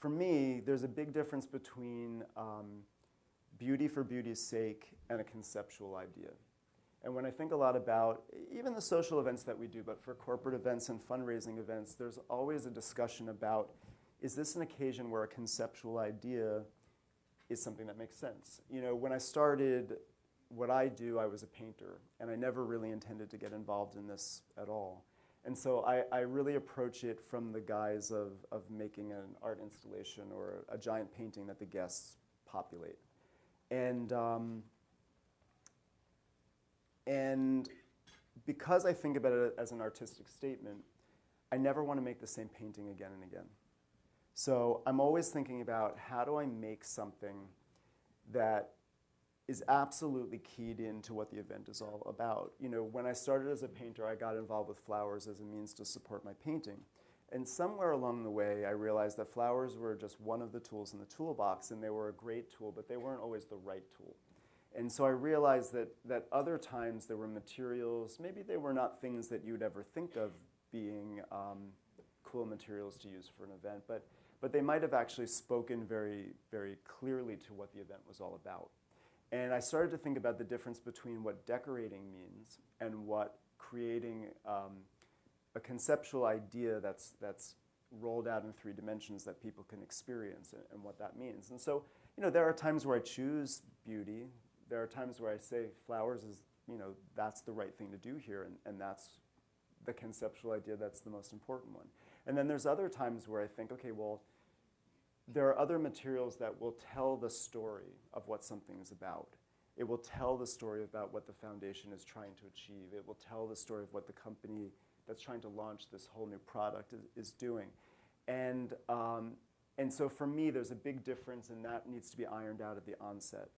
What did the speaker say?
for me, there's a big difference between beauty for beauty's sake and a conceptual idea. And when I think a lot about even the social events that we do, but for corporate events and fundraising events, there's always a discussion about, is this an occasion where a conceptual idea is something that makes sense? You know, when I started what I do, I was a painter, and I never really intended to get involved in this at all. And so I really approach it from the guise of making an art installation or a giant painting that the guests populate. And because I think about it as an artistic statement, I never want to make the same painting again and again. So I'm always thinking about, how do I make something that is absolutely keyed into what the event is all about. You know, when I started as a painter, I got involved with flowers as a means to support my painting. And somewhere along the way, I realized that flowers were just one of the tools in the toolbox, and they were a great tool, but they weren't always the right tool. And so I realized that other times there were materials, maybe they were not things that you'd ever think of being cool materials to use for an event, but they might have actually spoken very, very clearly to what the event was all about. And I started to think about the difference between what decorating means and what creating a conceptual idea that's rolled out in 3 dimensions that people can experience, and what that means. And so, you know, there are times where I choose beauty. There are times where I say flowers is, you know, that's the right thing to do here, and that's the conceptual idea that's the most important one. And then there's other times where I think, okay, well, there are other materials that will tell the story of what something is about. It will tell the story about what the foundation is trying to achieve. It will tell the story of what the company that's trying to launch this whole new product is doing. And so for me, there's a big difference, and that needs to be ironed out at the onset.